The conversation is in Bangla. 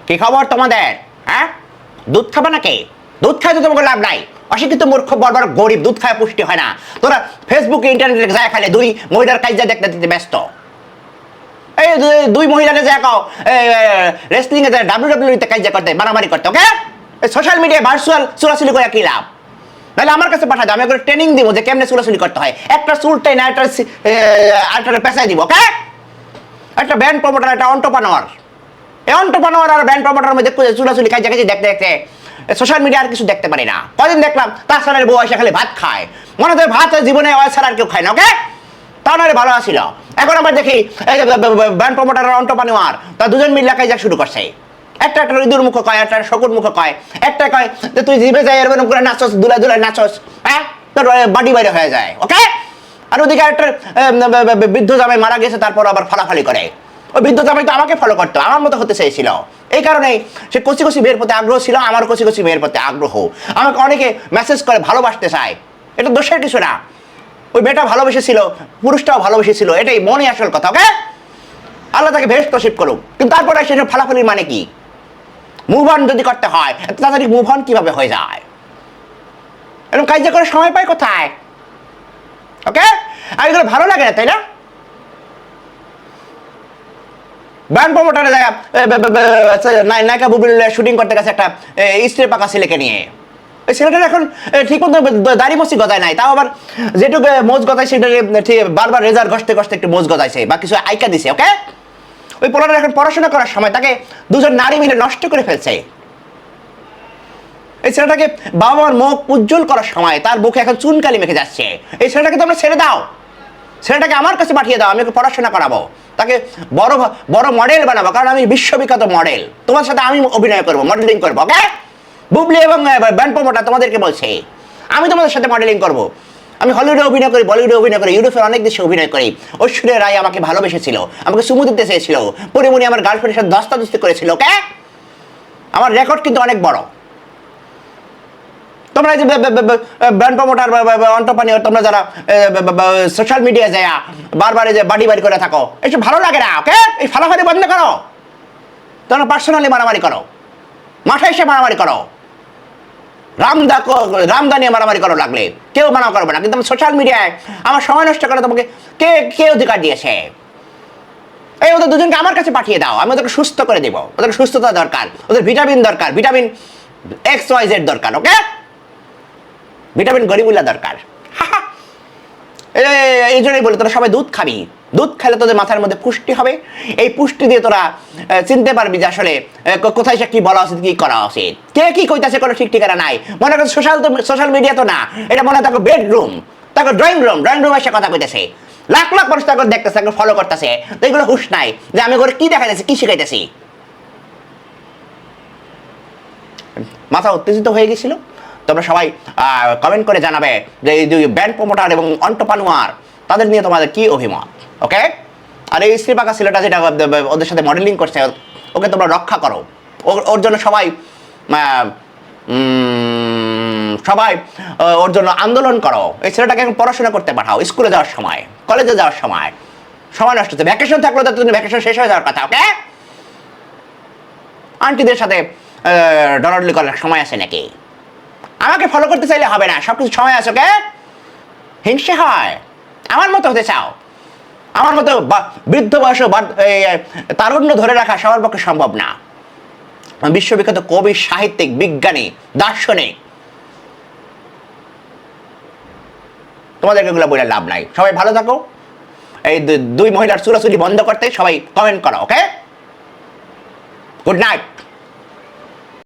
কি খবর তোমাদের? হ্যাঁ, দুধ খাবে নাকি? দুধ খাই তো তোমাকে লাভ নাই। অশিক্ষিত মূর্খ বর্বর গরিব, দুধ খায় পুষ্টি হয় না। তোরা ফেসবুকে ইন্টারনেটে যায় খালে দুই মহিলার কাজে দেখতে দিতে ব্যস্ত। এই দুই মহিলাকে যা কাও রেসলিং এ যায়, WWE কাজে করতে মারামারি করতে, ওকে? সোশ্যাল মিডিয়ায় ভার্চুয়াল চুলাচুলি করে কি লাভ? নাহলে আমার কাছে পাঠা দাও, আমি করে ট্রেনিং দিব যে কেমনে চুলাচুলি করতে হয়। একটা চুলটাই না একটা পেঁচাই দিব, ওকে? একটা ব্যান্ড প্রমোটার, একটা অন্টারপ্রেনার, এই অন্টারপ্রেনার আর ব্যান্ড প্রমোটার মধ্যে চুলাচুলি কাজে দেখতে দেখতে সোশ্যাল মিডিয়া আর কিছু দেখতে পারি না। কদিন দেখলাম তাছাড়ার বউ এসে খালি ভাত খায়, মনে হয় ভাত জীবনে ছাড়া আর কেউ খায় না, ওকে? তাও নাহলে ভালো আসিল। এখন আমরা দেখি ব্যান্ড প্রমোটার আর অন্টারপ্রেনার তা দুজন মিলে কাজ শুরু করছে। একটা ইঁদুর মুখ কয়, একটা শকুর মুখ কয়, একটা কয় যে তুই জিভে যাই এরকম করে নাচস, দুলা দুলা নাচস, হ্যাঁ, তোর বাড়ি বাইরে হয়ে যায়, ওকে? আর ওদিকে একটা বৃদ্ধ জামাই মারা গেছে, তারপর আবার ফালাফালি করে। ওই বৃদ্ধ জামাই তো আমাকে ফলো করতো, আমার মতো হতে চেয়েছিল। এই কারণেই সে কচি কচি মেয়ের প্রতি আগ্রহ ছিল, আমার কচি কচি মেয়ের প্রতি আগ্রহ। আমাকে অনেকে মেসেজ করে ভালোবাসতে চায়, এটা দোষের কিছু না। ওই মেয়েটা ভালোবেসেছিল, পুরুষটাও ভালোবেসেছিল, এটাই মনে আসল কথা, ওকে? আল্লাহ তাকে বেশ নসিব করুক। কিন্তু তারপরে সেসব ফালাফালির মানে কি? মুভ অন যদি করতে হয়, তাড়াতাড়ি মুভ অন কিভাবে হয়ে যায়? এরকম কাজ করে সময় পায় কোথায়? ওকে? আর এগুলো ভালো লাগে না, তাই না? ব্যান্ড প্রমোটারে যায় নায়িকা বুবুল শুটিং করতে গেছে একটা স্ত্রী পাকা ছেলেকে নিয়ে। ওই ছেলেটার এখন ঠিক মতো দাড়ি মসি গজায় নাই, তাও আবার যেটুকু মোজ গজায় সেটাকে বারবার রেজার ঘষতে ঘষতে একটু মোজ গজাইছে বা কিছু আইকা দিছে, ওকে? ওই পোলাটা এখন পড়াশোনা করার সময় তাকে দুজন নারী মিলে নষ্ট করে ফেলছে। এই ছেলেটাকে বাবা মার মুখ উজ্জ্বল করার সময় তার মুখে এখন চুনকালি মেখে যাচ্ছে। এই ছেলেটাকে তোমরা ছেড়ে দাও, ছেলেটাকে আমার কাছে পাঠিয়ে দাও, আমি ওকে পড়াশোনা করাবো, তাকে বড় বড় মডেল বানাবো, কারণ আমি বিশ্ববিখ্যাত মডেল। তোমার সাথে আমি অভিনয় করবো, মডেলিং করবো, ওকে? বুবলি এবং ব্যান্ড প্রমোটার তোমাদেরকে বলছে আমি তোমাদের সাথে মডেলিং করবো। আমি হলিউডে অভিনয় করি, বলিউডে অভিনয় করি, ইউরোপের অনেক দেশে অভিনয় করি। ঐশ্বরিয়া রায় আমাকে ভালোবেসেছিল, আমাকে চুমু দিতে চেয়েছিল, পরিমণি আমার গার্লফ্রেন্ডের সাথে দস্তাদস্তি করেছিল, ওকে? আমার রেকর্ড কিন্তু অনেক বড়। তোমরা যে ব্র্যান্ড প্রমোটার অন্টারপ্রেনিউর, তোমরা যারা সোশ্যাল মিডিয়ায় যায় বারবার যে বাড়ি বাড়ি করে থাকো, এসব ভালো লাগে না, ওকে? এই ফালাফালি বন্ধ করো। তোমরা পার্সোনালি মারামারি করো, মাঠে এসে মারামারি করো, রামদা নিয়ে মারামারি করো, লাগলে কেউ মানা করবে না। কিন্তু সোশ্যাল মিডিয়ায় আমার সময় নষ্ট করে তোমাকে কে অধিকার দিয়েছে? এই ওদের দুজনকে আমার কাছে পাঠিয়ে দাও, আমি ওদেরকে সুস্থ করে দেবো। ওদের সুস্থতা দরকার, ওদের ভিটামিন দরকার, ভিটামিন XYZ দরকার, ওকে? ভিটামিন গরিবুল্লা দরকার। এই জন্যই বলি তোরা সবাই দুধ খাবি। দুধ খেলে তোদের মাথার মধ্যে পুষ্টি হবে। এই পুষ্টি দিয়ে তোরা চিনতে পারবি যে আসলে কোথায় সে কি বলা উচিত, কি করা উচিত, কে কি কইতাছে কোনো ঠিক ঠিকানা নাই। মনে করছে সোশ্যাল মিডিয়া তো না, এটা মনে হয় তাকে বেডরুম, তাকে ড্রয়িং রুম এসে কথা কইতেছে, লাখ লাখ মানুষ তাকে দেখতেছে, তাকে ফলো করতেছে। তো এগুলো হুশ নাই যে আমি করে কি দেখাইতেছি, কি শিখাইতেছি। মাথা উত্তেজিত হয়ে গেছিল। তোমরা সবাই কমেন্ট করে জানাবে যে এই দুই ব্যান্ড প্রমোটার এবং অন্টারপ্রেনিউর তাদের নিয়ে তোমাদের কি অভিমত, ওকে? আর এই স্ত্রী পাকা ছেলেটা যেটা ওদের সাথে মডেলিং করছে, ওকে তোমরা রক্ষা করো। ওর জন্য সবাই ওর জন্য আন্দোলন করো। এই ছেলেটাকে এখন পড়াশোনা করতে পাঠাও, স্কুলে যাওয়ার সময়, কলেজে যাওয়ার সময় নষ্ট হচ্ছে। ভ্যাকেশন থাকলে তো ভ্যাকেশন শেষ হয়ে যাওয়ার কথা, ওকে? আন্টিদের সাথে ডরাডরি করার সময় আছে নাকি? আমাকে ফলো করতে চাইলে হবে না, সবকিছু সময় আছে, ওকে? হিংসে হয়। আমার মতো হতে চাও, আমার মতো বৃদ্ধ বয়স তারুণ্য ধরে রাখা সবার পক্ষে সম্ভব না। বিশ্ববিখ্যাত কবি, সাহিত্যিক, বিজ্ঞানী, দার্শনিক, তোমাদেরকে এগুলো বলে লাভ নাই। সবাই ভালো থাকো। এই দুই মহিলার চুলাচুলি বন্ধ করতে সবাই কমেন্ট করো, ওকে? Good night.